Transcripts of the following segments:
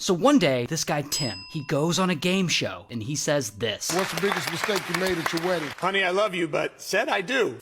So one day, this guy Tim, he goes on a game show and he says this. What's the biggest mistake you made at your wedding? Honey, I love you, but said I do.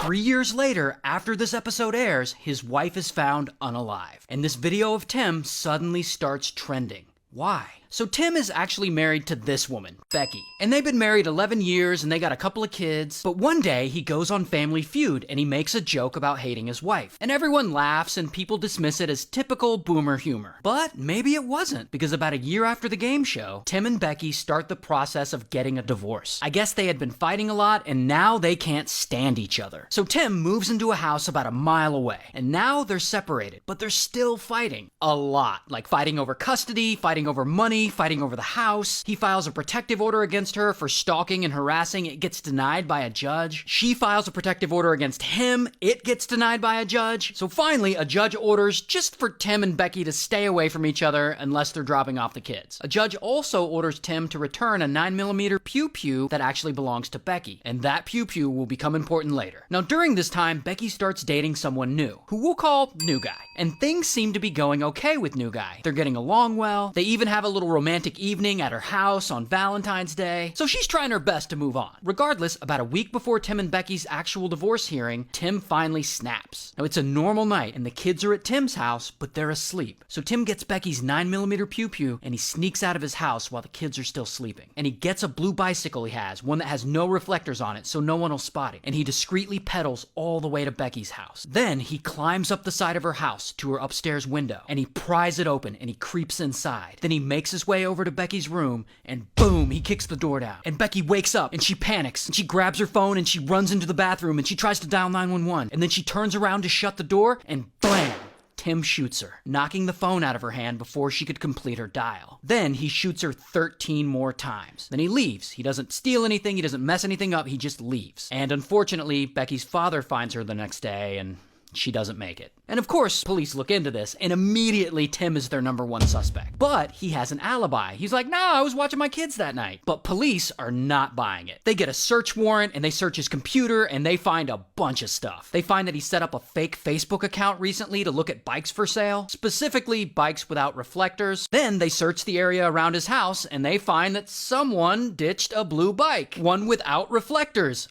3 years later, after this episode airs, his wife is found unalive. And this video of Tim suddenly starts trending. Why? So Tim is actually married to this woman, Becky. And they've been married 11 years and they got a couple of kids. But one day he goes on Family Feud and he makes a joke about hating his wife. And everyone laughs and people dismiss it as typical boomer humor. But maybe it wasn't, because about a year after the game show, Tim and Becky start the process of getting a divorce. I guess they had been fighting a lot and now they can't stand each other. So Tim moves into a house about a mile away. And now they're separated, but they're still fighting. A lot. Like fighting over custody, fighting over money, fighting over the house. He files a protective order against her for stalking and harassing. It gets denied by a judge. She files a protective order against him. It gets denied by a judge. So finally, a judge orders just for Tim and Becky to stay away from each other unless they're dropping off the kids. A judge also orders Tim to return a 9mm pew pew that actually belongs to Becky. And that pew pew will become important later. Now during this time, Becky starts dating someone new, who we'll call New Guy. And things seem to be going okay with New Guy. They're getting along well. They even have a little romantic evening at her house on Valentine's Day. So she's trying her best to move on. Regardless, about a week before Tim and Becky's actual divorce hearing, Tim finally snaps. Now it's a normal night and the kids are at Tim's house, but they're asleep. So Tim gets Becky's 9mm pew pew and he sneaks out of his house while the kids are still sleeping. And he gets a blue bicycle he has, one that has no reflectors on it so no one will spot it. And he discreetly pedals all the way to Becky's house. Then he climbs up the side of her house to her upstairs window and he pries it open and he creeps inside. Then he makes his way over to Becky's room and boom, he kicks the door down. And Becky wakes up and she panics and she grabs her phone and she runs into the bathroom and she tries to dial 911. And then she turns around to shut the door and blam! Tim shoots her, knocking the phone out of her hand before she could complete her dial. Then he shoots her 13 more times. Then he leaves. He doesn't steal anything, he doesn't mess anything up, he just leaves. And unfortunately, Becky's father finds her the next day and she doesn't make it. And of course, police look into this, and immediately Tim is their #1 suspect. But he has an alibi. He's like, I was watching my kids that night. But police are not buying it. They get a search warrant, and they search his computer, and they find a bunch of stuff. They find that he set up a fake Facebook account recently to look at bikes for sale, specifically bikes without reflectors. Then they search the area around his house, and they find that someone ditched a blue bike, one without reflectors.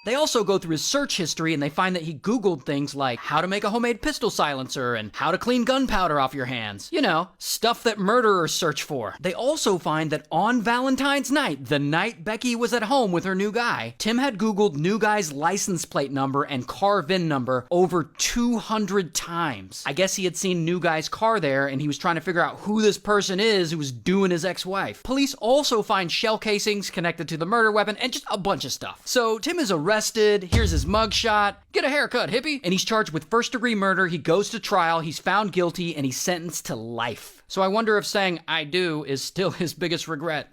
They also go through his search history and they find that he Googled things like how to make a homemade pistol silencer and how to clean gunpowder off your hands. You know, stuff that murderers search for. They also find that on Valentine's night, the night Becky was at home with her new guy, Tim had Googled New Guy's license plate number and car VIN number over 200 times. I guess he had seen New Guy's car there and he was trying to figure out who this person is who was doing his ex-wife. Police also find shell casings connected to the murder weapon and just a bunch of stuff. So Tim is arrested. Here's his mugshot. Get a haircut, hippie. And he's charged with first-degree murder. He goes to trial. He's found guilty and he's sentenced to life. So I wonder if saying I do is still his biggest regret.